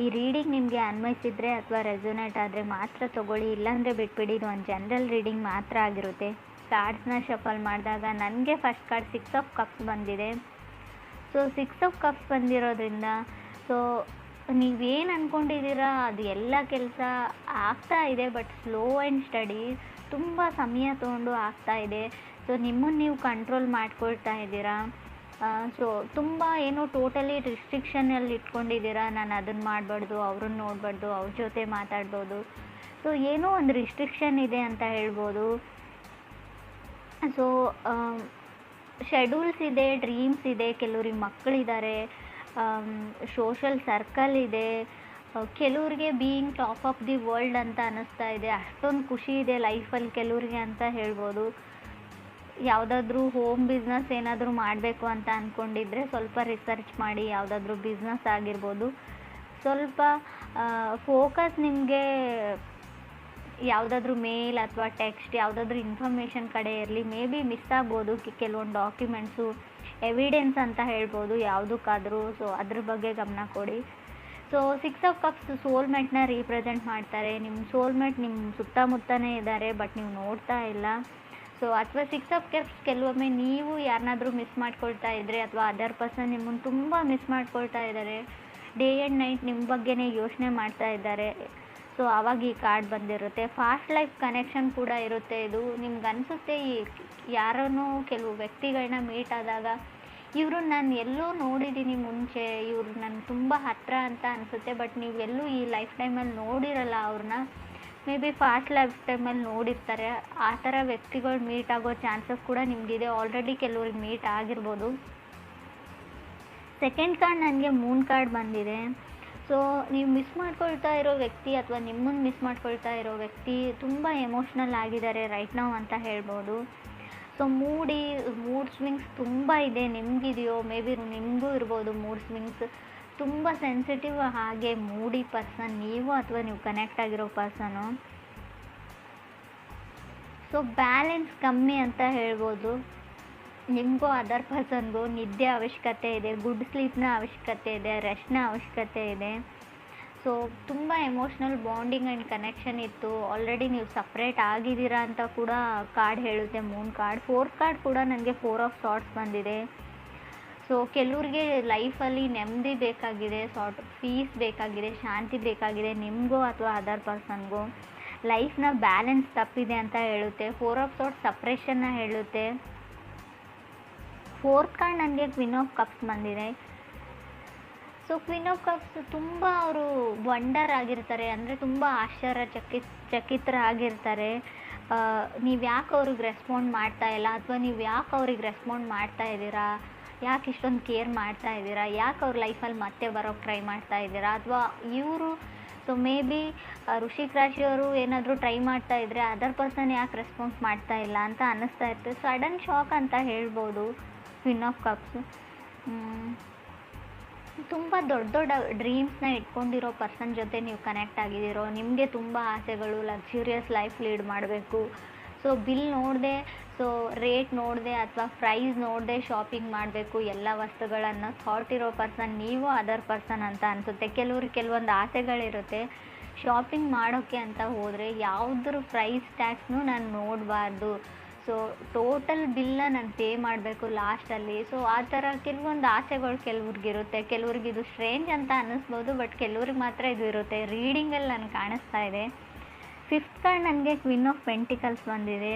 ಈ ರೀಡಿಂಗ್ ನಿಮಗೆ ಅನ್ವಯಿಸಿದರೆ ಅಥವಾ ರೆಸೊನೇಟ್ ಆದರೆ ಮಾತ್ರ ತೊಗೊಳ್ಳಿ, ಇಲ್ಲಾಂದರೆ ಬಿಟ್ಬಿಡಿ. ಇದು ಒಂದು ಜನರಲ್ ರೀಡಿಂಗ್ ಮಾತ್ರ ಆಗಿರುತ್ತೆ. ಕಾರ್ಡ್ಸ್ನ ಶಫಲ್ ಮಾಡಿದಾಗ ನನಗೆ ಫಸ್ಟ್ ಕಾರ್ಡ್ 6 ಆಫ್ ಕಪ್ಸ್ ಬಂದಿದೆ. ಸೊ 6 ಆಫ್ ಕಪ್ಸ್ ಬಂದಿರೋದ್ರಿಂದ ಸೊ ನೀವೇನು ಅಂದ್ಕೊಂಡಿದ್ದೀರಾ ಅದು ಎಲ್ಲ ಕೆಲಸ ಆಗ್ತಾ ಇದೆ, ಬಟ್ ಸ್ಲೋ ಆ್ಯಂಡ್ ಸ್ಟಡಿ, ತುಂಬ ಸಮಯ ತೊಗೊಂಡು ಆಗ್ತಾ ಇದೆ. ಸೊ ನಿಮ್ಮನ್ನು ನೀವು ಕಂಟ್ರೋಲ್ ಮಾಡ್ಕೊಳ್ತಾ ಇದ್ದೀರಾ. ಸೊ ತುಂಬ ಏನೋ ಟೋಟಲಿ ರಿಸ್ಟ್ರಿಕ್ಷನಲ್ಲಿ ಇಟ್ಕೊಂಡಿದ್ದೀರಾ. ನಾನು ಅದನ್ನು ಮಾಡಬಾರ್ದು, ಅವ್ರನ್ನ ನೋಡಬಾರ್ದು, ಅವ್ರ ಜೊತೆ ಮಾತಾಡ್ಬೋದು. ಸೊ ಏನೋ ಒಂದು ರಿಸ್ಟ್ರಿಕ್ಷನ್ ಇದೆ ಅಂತ ಹೇಳ್ಬೋದು. ಸೊ ಶೆಡ್ಯೂಲ್ಸ್ ಇದೆ, ಡ್ರೀಮ್ಸ್ ಇದೆ, ಕೆಲವ್ರಿಗೆ ಮಕ್ಕಳಿದ್ದಾರೆ, ಸೋಷಲ್ ಸರ್ಕಲ್ ಇದೆ, ಕೆಲವ್ರಿಗೆ being top of the world ಅಂತ ಅನ್ನಿಸ್ತಾ ಇದೆ. ಅಷ್ಟೊಂದು ಖುಷಿ ಇದೆ ಲೈಫಲ್ಲಿ ಕೆಲವ್ರಿಗೆ ಅಂತ ಹೇಳ್ಬೋದು. ಯಾವುದಾದ್ರೂ ಹೋಮ್ ಬಿಸ್ನೆಸ್ ಏನಾದರೂ ಮಾಡಬೇಕು ಅಂತ ಅಂದ್ಕೊಂಡಿದ್ರೆ ಸ್ವಲ್ಪ ರಿಸರ್ಚ್ ಮಾಡಿ. ಯಾವುದಾದ್ರೂ ಬಿಸ್ನೆಸ್ ಆಗಿರ್ಬೋದು, ಸ್ವಲ್ಪ ಫೋಕಸ್ ನಿಮಗೆ ಯಾವುದಾದ್ರೂ ಮೇಲ್ ಅಥವಾ ಟೆಕ್ಸ್ಟ್ ಯಾವುದಾದ್ರೂ ಇನ್ಫಾರ್ಮೇಷನ್ ಕಡೆ ಇರಲಿ. ಮೇ ಬಿ ಮಿಸ್ ಆಗ್ಬೋದು ಕೆಲವೊಂದು ಡಾಕ್ಯುಮೆಂಟ್ಸು, ಎವಿಡೆನ್ಸ್ ಅಂತ ಹೇಳ್ಬೋದು ಯಾವುದಕ್ಕಾದರೂ. ಸೊ ಅದ್ರ ಬಗ್ಗೆ ಗಮನ ಕೊಡಿ. ಸೊ 6 ಆಫ್ ಕಪ್ಸ್ ಸೋಲ್ಮೇಟ್ನ ರೀಪ್ರೆಸೆಂಟ್ ಮಾಡ್ತಾರೆ. ನಿಮ್ಮ ಸೋಲ್ಮೇಟ್ ನಿಮ್ಮ ಸುತ್ತಮುತ್ತನೇ ಇದ್ದಾರೆ, ಬಟ್ ನೀವು ನೋಡ್ತಾ ಇಲ್ಲ. ಸೊ ಅಥವಾ 6 ಆಫ್ ಕಪ್ಸ್ ಕೆಲವೊಮ್ಮೆ ನೀವು ಯಾರನ್ನಾದ್ರೂ ಮಿಸ್ ಮಾಡ್ಕೊಳ್ತಾ ಇದ್ದರೆ ಅಥವಾ ಅದರ್ ಪರ್ಸನ್ ನಿಮ್ಮನ್ನು ತುಂಬ ಮಿಸ್ ಮಾಡ್ಕೊಳ್ತಾ ಇದ್ದಾರೆ, ಡೇ ಆ್ಯಂಡ್ ನೈಟ್ ನಿಮ್ಮ ಬಗ್ಗೆನೇ ಯೋಚನೆ ಮಾಡ್ತಾ ಇದ್ದಾರೆ. ಸೊ ಆವಾಗ ಈ ಕಾರ್ಡ್ ಬಂದಿರುತ್ತೆ. ಫಾಸ್ಟ್ ಲೈಫ್ ಕನೆಕ್ಷನ್ ಕೂಡ ಇರುತ್ತೆ. ಇದು ನಿಮ್ಗೆ ಅನಿಸುತ್ತೆ ಈ ಯಾರನ್ನೋ ಕೆಲವು ವ್ಯಕ್ತಿಗಳನ್ನ ಮೀಟ್ ಆದಾಗ ಇವರು ನಾನು ಎಲ್ಲೋ ನೋಡಿದ್ದೀನಿ ಮುಂಚೆ, ಇವರು ನನಗೆ ತುಂಬ ಹತ್ತಿರ ಅಂತ ಅನಿಸುತ್ತೆ, ಬಟ್ ನೀವು ಎಲ್ಲೂ ಈ ಲೈಫ್ ಟೈಮಲ್ಲಿ ನೋಡಿರಲ್ಲ ಅವ್ರನ್ನ. ಮೇ ಬಿ ಫಾಸ್ಟ್ ಲೈಫ್ ಟೈಮಲ್ಲಿ ನೋಡಿರ್ತಾರೆ. ಆ ಥರ ವ್ಯಕ್ತಿಗಳು ಮೀಟ್ ಆಗೋ ಚಾನ್ಸಸ್ ಕೂಡ ನಿಮಗಿದೆ. ಆಲ್ರೆಡಿ ಕೆಲವ್ರಿಗೆ ಮೀಟ್ ಆಗಿರ್ಬೋದು. ಸೆಕೆಂಡ್ ಕಾರ್ಡ್ ನನಗೆ ಮೂನ್ ಕಾರ್ಡ್ ಬಂದಿದೆ. ಸೊ ನೀವು ಮಿಸ್ ಮಾಡ್ಕೊಳ್ತಾ ಇರೋ ವ್ಯಕ್ತಿ ಅಥವಾ ನಿಮ್ಮನ್ನು ಮಿಸ್ ಮಾಡ್ಕೊಳ್ತಾ ಇರೋ ವ್ಯಕ್ತಿ ತುಂಬ ಎಮೋಷ್ನಲ್ ಆಗಿದ್ದಾರೆ ರೈಟ್ ನಾವು ಅಂತ ಹೇಳ್ಬೋದು. ಸೊ ಮೂಡ್ ಸ್ವಿಂಗ್ಸ್ ತುಂಬ ಇದೆ. ನಿಮಗಿದೆಯೋ, ಮೇ ಬಿ ನಿಮಗೂ ಇರ್ಬೋದು ಮೂಡ್ ಸ್ವಿಂಗ್ಸ್. ತುಂಬ ಸೆನ್ಸಿಟಿವ್ ಹಾಗೆ ಮೂಡಿ ಪರ್ಸನ್ ನೀವು ಅಥವಾ ನೀವು ಕನೆಕ್ಟ್ ಆಗಿರೋ ಪರ್ಸನು. ಸೊ ಬ್ಯಾಲೆನ್ಸ್ ಕಮ್ಮಿ ಅಂತ ಹೇಳ್ಬೋದು. ನಿಮಗೂ ಅದರ್ ಪರ್ಸನ್ಗೂ ನಿದ್ದೆ ಅವಶ್ಯಕತೆ ಇದೆ, ಗುಡ್ ಸ್ಲೀಪ್ನ ಅವಶ್ಯಕತೆ ಇದೆ, ರೆಸ್ಟ್ನ ಅವಶ್ಯಕತೆ ಇದೆ. ಸೊ ತುಂಬ ಎಮೋಷ್ನಲ್ ಬಾಂಡಿಂಗ್ ಆ್ಯಂಡ್ ಕನೆಕ್ಷನ್ ಇತ್ತು. ಆಲ್ರೆಡಿ ನೀವು ಸಪ್ರೇಟ್ ಆಗಿದ್ದೀರಾ ಅಂತ ಕೂಡ ಕಾರ್ಡ್ ಹೇಳುತ್ತೆ ಮೂನ್ ಕಾರ್ಡ್. 4th ಕಾರ್ಡ್ ಕೂಡ ನನಗೆ 4 ಆಫ್ ಸಾರ್ಟ್ಸ್ ಬಂದಿದೆ. ಸೊ ಕೆಲವ್ರಿಗೆ ಲೈಫಲ್ಲಿ ನೆಮ್ಮದಿ ಬೇಕಾಗಿದೆ, ಪೀಸ್ ಬೇಕಾಗಿದೆ, ಶಾಂತಿ ಬೇಕಾಗಿದೆ, ನಿಮಗೂ ಅಥವಾ ಅದರ್ ಪರ್ಸನ್ಗೂ. ಲೈಫ್ನ ಬ್ಯಾಲೆನ್ಸ್ ತಪ್ಪಿದೆ ಅಂತ ಹೇಳುತ್ತೆ. 4 ಆಫ್ ಸಾರ್ಟ್ಸ್ ಸಪ್ರೇಷನ್ನ ಹೇಳುತ್ತೆ. 4th ಕಾರ್ಡ್ ನನಗೆ ಕ್ವೀನ್ ಆಫ್ ಕಪ್ಸ್ ಬಂದಿದೆ. ಸೊ ಕ್ವೀನ್ ಆಫ್ ಕಪ್ಸ್ ತುಂಬ ಅವರು ವಂಡರ್ ಆಗಿರ್ತಾರೆ, ಅಂದರೆ ತುಂಬ ಚಕಿತರಾಗಿರ್ತಾರೆ. ನೀವು ಯಾಕೆ ಅವ್ರಿಗೆ ರೆಸ್ಪಾಂಡ್ ಮಾಡ್ತಾ ಇಲ್ಲ, ಅಥವಾ ನೀವು ಯಾಕೆ ಅವ್ರಿಗೆ ರೆಸ್ಪಾಂಡ್ ಮಾಡ್ತಾ ಇದ್ದೀರಾ, ಯಾಕೆ ಇಷ್ಟೊಂದು ಕೇರ್ ಮಾಡ್ತಾ ಇದ್ದೀರಾ, ಯಾಕೆ ಅವ್ರ ಲೈಫಲ್ಲಿ ಮತ್ತೆ ಬರೋಕ್ಕೆ ಟ್ರೈ ಮಾಡ್ತಾ ಇದ್ದೀರಾ, ಅಥವಾ ಇವರು ಸೊ ಮೇ ಬಿ ವೃಶ್ಚಿಕ ರಾಶಿಯವರು ಏನಾದರೂ ಟ್ರೈ ಮಾಡ್ತಾ ಇದ್ದರೆ ಅದರ್ ಪರ್ಸನ್ ಯಾಕೆ ರೆಸ್ಪಾನ್ಸ್ ಮಾಡ್ತಾ ಇಲ್ಲ ಅಂತ ಅನ್ನಿಸ್ತಾ ಇರ್ತದೆ. ಸಡನ್ ಶಾಕ್ ಅಂತ ಹೇಳ್ಬೋದು ಕ್ವೀನ್ ಆಫ್ ಕಪ್ಸ್. ತುಂಬ ದೊಡ್ಡ ದೊಡ್ಡ ಡ್ರೀಮ್ಸ್ನ ಇಟ್ಕೊಂಡಿರೋ ಪರ್ಸನ್ ಜೊತೆ ನೀವು ಕನೆಕ್ಟ್ ಆಗಿದ್ದೀರೋ. ನಿಮಗೆ ತುಂಬ ಆಸೆಗಳು, ಲಕ್ಸುರಿಯಸ್ ಲೈಫ್ ಲೀಡ್ ಮಾಡಬೇಕು. ಸೊ ಬಿಲ್ ನೋಡದೆ, ಸೊ ರೇಟ್ ನೋಡದೆ ಅಥವಾ ಪ್ರೈಸ್ ನೋಡದೆ ಶಾಪಿಂಗ್ ಮಾಡಬೇಕು ಎಲ್ಲ ವಸ್ತುಗಳನ್ನು ಥಾಟ್ ಇರೋ ಪರ್ಸನ್ ನೀವು ಅದರ್ ಪರ್ಸನ್ ಅಂತ ಅನಿಸುತ್ತೆ. ಕೆಲವೊಂದು ಆಸೆಗಳಿರುತ್ತೆ. ಶಾಪಿಂಗ್ ಮಾಡೋಕ್ಕೆ ಅಂತ ಹೋದರೆ ಯಾವುದ್ರ ಪ್ರೈಸ್ ಟ್ಯಾಕ್ಸ್ನೂ ನಾನು ನೋಡಬಾರ್ದು. ಸೊ ಟೋಟಲ್ ಬಿಲ್ನ ನಾನು ಪೇ ಮಾಡಬೇಕು ಲಾಸ್ಟಲ್ಲಿ. ಸೊ ಆ ಥರ ಕೆಲವೊಂದು ಆಸೆಗಳು ಕೆಲವ್ರಿಗಿರುತ್ತೆ. ಕೆಲವ್ರಿಗೆ ಇದು ಸ್ಟ್ರೇಂಜ್ ಅಂತ ಅನ್ನಿಸ್ಬೋದು, ಬಟ್ ಕೆಲವ್ರಿಗೆ ಮಾತ್ರ ಇದು ಇರುತ್ತೆ. ರೀಡಿಂಗಲ್ಲಿ ನನಗೆ ಕಾಣಿಸ್ತಾ ಇದೆ. 5th ಕಾರ್ಡ್ ನನಗೆ ಕ್ವೀನ್ ಆಫ್ ಪೆಂಟಿಕಲ್ಸ್ ಬಂದಿದೆ.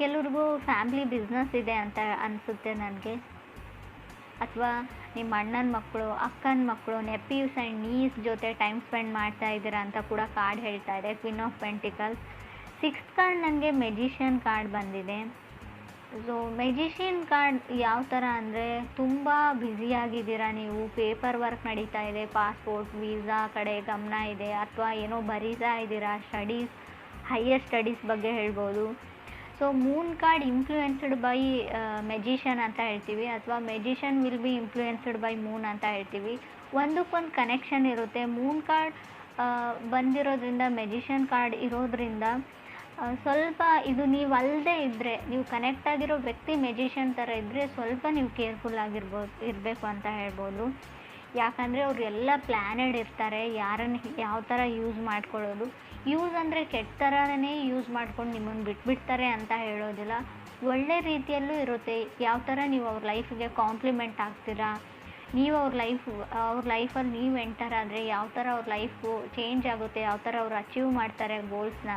ಕೆಲವ್ರಿಗೂ ಫ್ಯಾಮ್ಲಿ ಬಿಸ್ನೆಸ್ ಇದೆ ಅಂತ ಅನಿಸುತ್ತೆ ನನಗೆ, ಅಥವಾ ನಿಮ್ಮ ಅಣ್ಣನ ಮಕ್ಕಳು, ಅಕ್ಕನ ಮಕ್ಕಳು, ನೆಪ್ಯೂಸ್ ಆ್ಯಂಡ್ ನೀಸ್ ಜೊತೆ ಟೈಮ್ ಸ್ಪೆಂಡ್ ಮಾಡ್ತಾ ಇದ್ದೀರಾ ಅಂತ ಕೂಡ ಕಾರ್ಡ್ ಹೇಳ್ತಾ ಇದೆ queen of pentacles. 6th card ನನಗೆ ಮೆಜಿಷಿಯನ್ ಕಾರ್ಡ್ ಬಂದಿದೆ. ಸೊ ಮೆಜಿಷಿಯನ್ ಕಾರ್ಡ್ ಯಾವ ಥರ ಅಂದರೆ ತುಂಬ ಬ್ಯುಸಿಯಾಗಿದ್ದೀರಾ ನೀವು, ಪೇಪರ್ ವರ್ಕ್ ನಡೀತಾ ಇದೆ, ಪಾಸ್ಪೋರ್ಟ್ ವೀಸಾ ಕಡೆ ಗಮನ ಇದೆ, ಅಥವಾ ಏನೋ ಬರೀತಾ ಇದ್ದೀರಾ, ಸ್ಟಡೀಸ್, ಹೈಯರ್ ಸ್ಟಡೀಸ್ ಬಗ್ಗೆ ಹೇಳ್ಬೋದು. So Moon card influenced by magician ಅಂತ ಹೇಳ್ತೀವಿ, ಅಥವಾ magician will be influenced by Moon ಅಂತ ಹೇಳ್ತೀವಿ. ಒಂದಕ್ಕೊಂದು ಕನೆಕ್ಷನ್ ಇರುತ್ತೆ. ಮೂನ್ ಕಾರ್ಡ್ ಬಂದಿರೋದ್ರಿಂದ, ಮೆಜಿಷಿಯನ್ ಕಾರ್ಡ್ ಇರೋದ್ರಿಂದ ಸ್ವಲ್ಪ ಇದು ನೀವು ಅಲ್ಲದೆ ಇದ್ದರೆ, ನೀವು ಕನೆಕ್ಟ್ ಆಗಿರೋ ವ್ಯಕ್ತಿ ಮೆಜಿಷಿಯನ್ ಥರ ಇದ್ದರೆ ಸ್ವಲ್ಪ ನೀವು ಕೇರ್ಫುಲ್ ಇರಬೇಕು ಅಂತ ಹೇಳ್ಬೋದು. ಯಾಕಂದರೆ ಅವ್ರು ಎಲ್ಲ ಪ್ಲ್ಯಾನೆಡ್ ಇರ್ತಾರೆ, ಯಾರನ್ನು ಯಾವ ಥರ ಯೂಸ್ ಮಾಡ್ಕೊಳ್ಳೋದು. ಯೂಸ್ ಅಂದರೆ ಕೆಟ್ಟ ಥರನೇ ಯೂಸ್ ಮಾಡ್ಕೊಂಡು ನಿಮ್ಮನ್ನು ಬಿಟ್ಬಿಡ್ತಾರೆ ಅಂತ ಹೇಳೋದಿಲ್ಲ, ಒಳ್ಳೆ ರೀತಿಯಲ್ಲೂ ಇರುತ್ತೆ. ಯಾವ ಥರ ನೀವು ಅವ್ರ ಲೈಫಿಗೆ ಕಾಂಪ್ಲಿಮೆಂಟ್ ಆಗ್ತೀರಾ, ನೀವು ಅವ್ರ ಲೈಫಲ್ಲಿ ನೀವು ಎಂಟರ್ ಆದರೆ ಯಾವ ಥರ ಅವ್ರ ಲೈಫು ಚೇಂಜ್ ಆಗುತ್ತೆ, ಯಾವ ಥರ ಅವ್ರು ಅಚೀವ್ ಮಾಡ್ತಾರೆ ಗೋಲ್ಸ್ನ,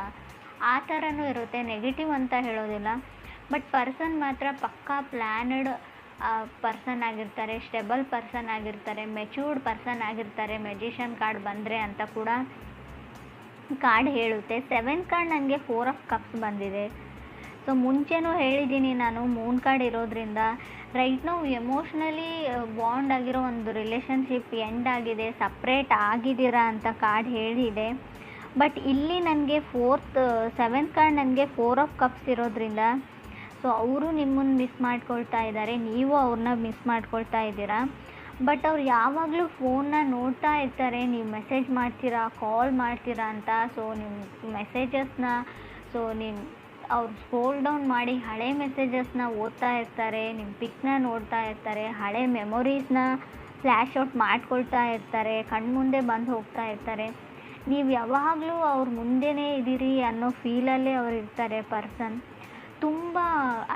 ಆ ಥರನೂ ಇರುತ್ತೆ. ನೆಗೆಟಿವ್ ಅಂತ ಹೇಳೋದಿಲ್ಲ. ಬಟ್ ಪರ್ಸನ್ ಮಾತ್ರ ಪಕ್ಕಾ ಪ್ಲ್ಯಾನಡ್ ಪರ್ಸನ್ ಆಗಿರ್ತಾರೆ, ಸ್ಟೆಬಲ್ ಪರ್ಸನ್ ಆಗಿರ್ತಾರೆ, ಮೆಚ್ಯೂರ್ಡ್ ಪರ್ಸನ್ ಆಗಿರ್ತಾರೆ ಮೆಜಿಷಿಯನ್ ಕಾರ್ಡ್ ಬಂದರೆ ಅಂತ ಕೂಡ ಕಾರ್ಡ್ ಹೇಳುತ್ತೆ. 7th ಕಾರ್ಡ್ ನನಗೆ 4 ಆಫ್ ಕಪ್ಸ್ ಬಂದಿದೆ. ಸೊ ಮುಂಚೆನೂ ಹೇಳಿದ್ದೀನಿ ನಾನು, ಮೂನ್ ಕಾರ್ಡ್ ಇರೋದ್ರಿಂದ ರೈಟ್ ನಾವು ಎಮೋಷ್ನಲಿ ಬಾಂಡ್ ಆಗಿರೋ ಒಂದು ರಿಲೇಷನ್ಶಿಪ್ ಎಂಡ್ ಆಗಿದೆ, ಸಪ್ರೇಟ್ ಆಗಿದ್ದೀರಾ ಅಂತ ಕಾರ್ಡ್ ಹೇಳಿದೆ. ಬಟ್ ಇಲ್ಲಿ ನನಗೆ 7th ಕಾರ್ಡ್ ನನಗೆ 4 ಆಫ್ ಕಪ್ಸ್ ಇರೋದ್ರಿಂದ ಸೊ ಅವರು ನಿಮ್ಮನ್ನು ಮಿಸ್ ಮಾಡ್ಕೊಳ್ತಾ ಇದ್ದಾರೆ, ನೀವು ಅವ್ರನ್ನ ಮಿಸ್ ಮಾಡ್ಕೊಳ್ತಾ ಇದ್ದೀರಾ. ಬಟ್ ಅವ್ರು ಯಾವಾಗಲೂ ಫೋನ್ನ ನೋಡ್ತಾ ಇರ್ತಾರೆ, ನೀವು ಮೆಸೇಜ್ ಮಾಡ್ತೀರಾ, ಕಾಲ್ ಮಾಡ್ತೀರಾ ಅಂತ. ಸೊ ನಿಮ್ಮ ಮೆಸೇಜಸ್ನ ಅವ್ರು ಸ್ಕ್ರೋಲ್ ಡೌನ್ ಮಾಡಿ ಹಳೆ ಮೆಸೇಜಸ್ನ ಓದ್ತಾ ಇರ್ತಾರೆ, ನಿಮ್ಮ ಪಿಕ್ನ ನೋಡ್ತಾ ಇರ್ತಾರೆ, ಹಳೆ ಮೆಮೊರೀಸ್ನ ಫ್ಲ್ಯಾಶ್ ಔಟ್ ಮಾಡ್ಕೊಳ್ತಾ ಇರ್ತಾರೆ, ಕಣ್ಮುಂದೆ ಬಂದು ಹೋಗ್ತಾ ಇರ್ತಾರೆ. ನೀವು ಯಾವಾಗಲೂ ಅವ್ರ ಮುಂದೆನೇ ಇದ್ದೀರಿ ಅನ್ನೋ ಫೀಲಲ್ಲೇ ಅವ್ರು ಇರ್ತಾರೆ. ಪರ್ಸನ್ ತುಂಬ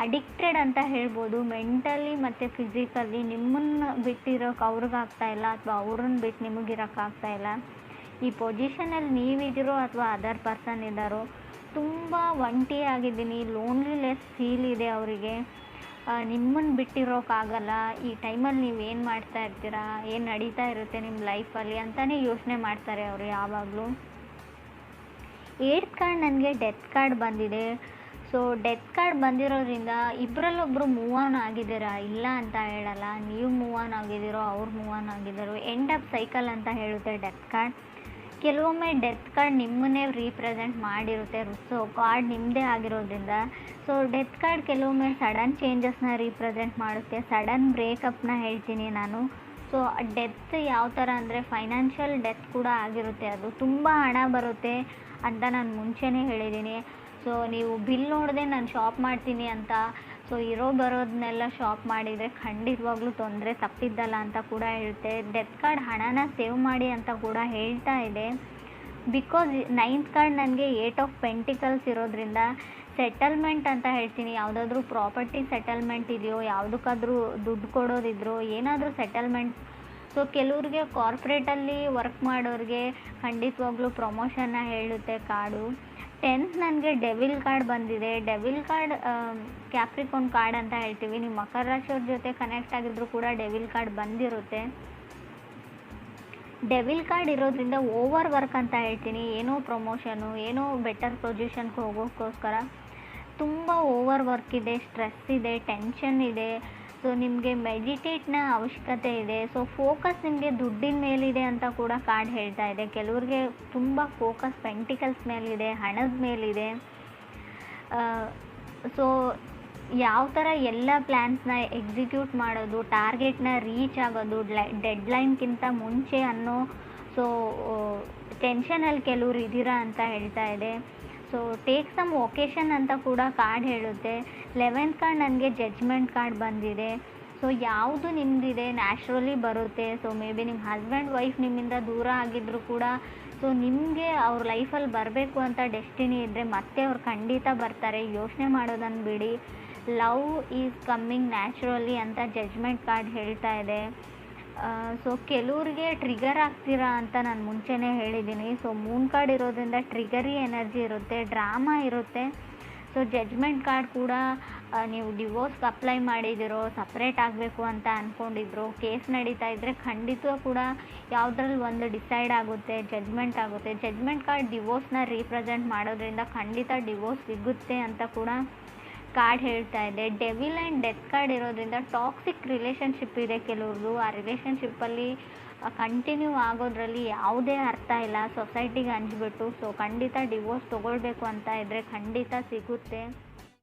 ಅಡಿಕ್ಟೆಡ್ ಅಂತ ಹೇಳ್ಬೋದು, ಮೆಂಟಲಿ ಮತ್ತು ಫಿಸಿಕಲಿ. ನಿಮ್ಮನ್ನು ಬಿಟ್ಟಿರೋಕೆ ಅವ್ರಿಗಾಗ್ತಾಯಿಲ್ಲ, ಅಥವಾ ಅವ್ರನ್ನ ಬಿಟ್ಟು ನಿಮಗಿರೋಕ್ಕಾಗ್ತಾಯಿಲ್ಲ. ಈ ಪೊಸಿಷನಲ್ಲಿ ನೀವಿದ್ದೀರೋ ಅಥವಾ ಅದರ್ ಪರ್ಸನ್ ಇದ್ದಾರೋ, ತುಂಬ ಒಂಟಿಯಾಗಿದ್ದೀನಿ, ಲೋನ್ಲಿನೆಸ್ ಫೀಲ್ ಇದೆ ಅವರಿಗೆ, ನಿಮ್ಮನ್ನು ಬಿಟ್ಟಿರೋಕ್ಕಾಗಲ್ಲ. ಈ ಟೈಮಲ್ಲಿ ನೀವು ಏನು ಮಾಡ್ತಾ ಇರ್ತೀರಾ, ಏನು ನಡೀತಾ ಇರುತ್ತೆ ನಿಮ್ಮ ಲೈಫಲ್ಲಿ ಅಂತಲೇ ಯೋಚನೆ ಮಾಡ್ತಾರೆ ಅವರು ಯಾವಾಗಲೂ. 8th ಕಾರ್ಡ್ ನನಗೆ ಡೆತ್ ಕಾರ್ಡ್ ಬಂದಿದೆ. ಸೊ ಡೆತ್ ಕಾರ್ಡ್ ಬಂದಿರೋದ್ರಿಂದ ಇಬ್ಬರಲ್ಲೊಬ್ಬರು ಮೂವ್ ಆನ್ ಆಗಿದ್ದೀರಾ, ಇಲ್ಲ ಅಂತ ಹೇಳಲ್ಲ. ನೀವು ಮೂವ್ ಆನ್ ಆಗಿದ್ದೀರೋ, ಅವ್ರು ಮೂವ್ ಆನ್ ಆಗಿದ್ದಾರೋ, ಎಂಡ್ ಆಫ್ ಸೈಕಲ್ ಅಂತ ಹೇಳುತ್ತೆ ಡೆತ್ ಕಾರ್ಡ್. ಕೆಲವೊಮ್ಮೆ ಡೆತ್ ಕಾರ್ಡ್ ನಿಮ್ಮನ್ನೇ ರೀಪ್ರೆಸೆಂಟ್ ಮಾಡಿರುತ್ತೆ. ಸೊ ಕಾರ್ಡ್ ನಿಮ್ಮದೇ ಆಗಿರೋದ್ರಿಂದ ಸೊ ಡೆತ್ ಕಾರ್ಡ್ ಕೆಲವೊಮ್ಮೆ ಸಡನ್ ಚೇಂಜಸ್ನ ರೀಪ್ರೆಸೆಂಟ್ ಮಾಡುತ್ತೆ, ಸಡನ್ ಬ್ರೇಕಪ್ನ ಹೇಳ್ತೀನಿ ನಾನು. ಸೊ ಡೆತ್ ಯಾವ ಥರ ಅಂದರೆ ಫೈನಾನ್ಷಿಯಲ್ ಡೆತ್ ಕೂಡ ಆಗಿರುತ್ತೆ, ಅದು ತುಂಬ ಹಣ ಬರುತ್ತೆ ಅಂತ ನಾನು ಮುಂಚೆನೇ ಹೇಳಿದ್ದೀನಿ. ಸೊ ನೀವು ಬಿಲ್ ನೋಡದೆ ನಾನು ಶಾಪ್ ಮಾಡ್ತೀನಿ ಅಂತ ಸೊ ಬರೋದನ್ನೆಲ್ಲ ಶಾಪ್ ಮಾಡಿದರೆ ಖಂಡಿತವಾಗ್ಲೂ ತೊಂದರೆ ತಪ್ಪಿದ್ದಲ್ಲ ಅಂತ ಕೂಡ ಹೇಳುತ್ತೆ. ಡೆತ್ ಕಾರ್ಡ್ ಹಣನ ಸೇವ್ ಮಾಡಿ ಅಂತ ಕೂಡ ಹೇಳ್ತಾ ಇದೆ. ಬಿಕಾಸ್ 9th ಕಾರ್ಡ್ ನನಗೆ 8 ಆಫ್ ಪೆಂಟಿಕಲ್ಸ್ ಇರೋದ್ರಿಂದ ಸೆಟಲ್ಮೆಂಟ್ ಅಂತ ಹೇಳ್ತೀನಿ. ಯಾವುದಾದ್ರೂ ಪ್ರಾಪರ್ಟಿ ಸೆಟಲ್ಮೆಂಟ್ ಇದೆಯೋ, ಯಾವುದಕ್ಕಾದ್ರೂ ದುಡ್ಡು ಕೊಡೋದಿದ್ರೋ, ಏನಾದರೂ ಸೆಟಲ್ಮೆಂಟ್. ಸೊ ಕೆಲವ್ರಿಗೆ ಕಾರ್ಪೊರೇಟಲ್ಲಿ ವರ್ಕ್ ಮಾಡೋರಿಗೆ ಖಂಡಿತವಾಗ್ಲೂ ಪ್ರಮೋಷನ್ನ ಹೇಳುತ್ತೆ ಕಾರ್ಡು. 10th ನನಗೆ ಡೆವಿಲ್ ಕಾರ್ಡ್ ಬಂದಿದೆ. ಡೆವಿಲ್ ಕಾರ್ಡ್ ಕ್ಯಾಪ್ರಿಕಾನ್ ಕಾರ್ಡ್ ಅಂತ ಹೇಳ್ತೀವಿ. ನೀವು ಮಕರ ರಾಶಿಯವ್ರ ಜೊತೆ ಕನೆಕ್ಟ್ ಆಗಿದ್ರು ಕೂಡ ಡೆವಿಲ್ ಕಾರ್ಡ್ ಬಂದಿರುತ್ತೆ. ಡೆವಿಲ್ ಕಾರ್ಡ್ ಇರೋದ್ರಿಂದ ಓವರ್ ವರ್ಕ್ ಅಂತ ಹೇಳ್ತೀನಿ. ಏನೋ ಪ್ರಮೋಷನು, ಏನೋ ಬೆಟರ್ ಪೊಸಿಷನ್ಗೆ ಹೋಗೋಕ್ಕೋಸ್ಕರ ತುಂಬ ಓವರ್ ವರ್ಕ್ ಇದೆ, ಸ್ಟ್ರೆಸ್ ಇದೆ, ಟೆನ್ಷನ್ ಇದೆ. ಸೊ ನಿಮಗೆ ಮೆಡಿಟೇಟ್ನ ಅವಶ್ಯಕತೆ ಇದೆ. ಸೊ ಫೋಕಸ್ ನಿಮಗೆ ದುಡ್ಡಿನ ಮೇಲಿದೆ ಅಂತ ಕೂಡ ಕಾರ್ಡ್ ಹೇಳ್ತಾ ಇದೆ. ಕೆಲವ್ರಿಗೆ ತುಂಬ ಫೋಕಸ್ ಪೆಂಟಿಕಲ್ಸ್ ಮೇಲಿದೆ, ಹಣದ ಮೇಲಿದೆ. ಸೊ ಯಾವ ಥರ ಎಲ್ಲ ಪ್ಲ್ಯಾನ್ಸ್ನ ಎಕ್ಸಿಕ್ಯೂಟ್ ಮಾಡೋದು, ಟಾರ್ಗೆಟ್ನ ರೀಚ್ ಆಗೋದು ಡೆಡ್ಲೈನ್ಗಿಂತ ಮುಂಚೆ ಅನ್ನೋ ಸೊ ಟೆನ್ಷನಲ್ಲಿ ಕೆಲವ್ರು ಇದ್ದೀರಾ ಅಂತ ಹೇಳ್ತಾ ಇದೆ. ಸೊ ಟೇಕ್ ಸಮ್ ಒಕೇಶನ್ ಅಂತ ಕೂಡ ಕಾರ್ಡ್ ಹೇಳುತ್ತೆ. 11th ಕಾರ್ಡ್ ನನಗೆ ಜಡ್ಜ್ಮೆಂಟ್ ಕಾರ್ಡ್ ಬಂದಿದೆ. ಸೊ ಯಾವುದು ನಿಮ್ಮದಿದೆ ನ್ಯಾಚುರಲಿ ಬರುತ್ತೆ. ಸೊ ಮೇ ಬಿ ನಿಮ್ಮ ಹಸ್ಬೆಂಡ್ ವೈಫ್ ನಿಮ್ಮಿಂದ ದೂರ ಆಗಿದ್ದರೂ ಕೂಡ ಸೊ ನಿಮಗೆ ಅವ್ರ ಲೈಫಲ್ಲಿ ಬರಬೇಕು ಅಂತ ಡೆಸ್ಟಿನಿ ಇದ್ದರೆ ಮತ್ತೆ ಅವ್ರು ಖಂಡಿತ ಬರ್ತಾರೆ, ಯೋಚನೆ ಮಾಡೋದನ್ನು ಬಿಡಿ. ಲವ್ ಈಸ್ ಕಮ್ಮಿಂಗ್ ನ್ಯಾಚುರಲಿ ಅಂತ ಜಡ್ಜ್ಮೆಂಟ್ ಕಾರ್ಡ್ ಹೇಳ್ತಾ ಇದೆ. ಸೊ ಕೆಲವ್ರಿಗೆ ಟ್ರಿಗರ್ ಆಗ್ತೀರಾ ಅಂತ ನಾನು ಮುಂಚೆನೇ ಹೇಳಿದ್ದೀನಿ. ಸೊ ಮೂನ್ ಕಾರ್ಡ್ ಇರೋದ್ರಿಂದ ಟ್ರಿಗರಿ ಎನರ್ಜಿ ಇರುತ್ತೆ, ಡ್ರಾಮಾ ಇರುತ್ತೆ. ಸೊ ಜಡ್ಜ್ಮೆಂಟ್ ಕಾರ್ಡ್ ಕೂಡ ನೀವು ಡಿವೋರ್ಸ್ಗೆ ಅಪ್ಲೈ ಮಾಡಿದಿರೋ, ಸಪ್ರೇಟ್ ಆಗಬೇಕು ಅಂತ ಅಂದ್ಕೊಂಡಿದ್ರು, ಕೇಸ್ ನಡೀತಾ ಇದ್ದರೆ ಖಂಡಿತ ಕೂಡ ಯಾವುದ್ರಲ್ಲಿ ಒಂದು ಡಿಸೈಡ್ ಆಗುತ್ತೆ, ಜಡ್ಜ್ಮೆಂಟ್ ಆಗುತ್ತೆ. ಜಡ್ಜ್ಮೆಂಟ್ ಕಾರ್ಡ್ ಡಿವೋರ್ಸ್ನ ರೀಪ್ರೆಸೆಂಟ್ ಮಾಡೋದ್ರಿಂದ ಖಂಡಿತ ಡಿವೋರ್ಸ್ ಸಿಗುತ್ತೆ ಅಂತ ಕೂಡ ಕಾರ್ಡ್ ಹೇಳ್ತಾ ಇದೆ. ಡೆವಿಲ್ ಆ್ಯಂಡ್ ಡೆತ್ ಕಾರ್ಡ್ ಇರೋದ್ರಿಂದ ಟಾಕ್ಸಿಕ್ ರಿಲೇಷನ್ಶಿಪ್ ಇದೆ ಕೆಲವ್ರದ್ದು. ಆ ರಿಲೇಷನ್ಶಿಪ್ಪಲ್ಲಿ ಕಂಟಿನ್ಯೂ ಆಗೋದ್ರಲ್ಲಿ ಯಾವುದೇ ಅರ್ಥ ಇಲ್ಲ, ಸೊಸೈಟಿಗೆ ಹಂಚ್ಬಿಟ್ಟು. ಸೊ ಖಂಡಿತ ಡಿವೋರ್ಸ್ ತೊಗೊಳ್ಬೇಕು ಅಂತ ಇದ್ದರೆ ಖಂಡಿತ ಸಿಗುತ್ತೆ.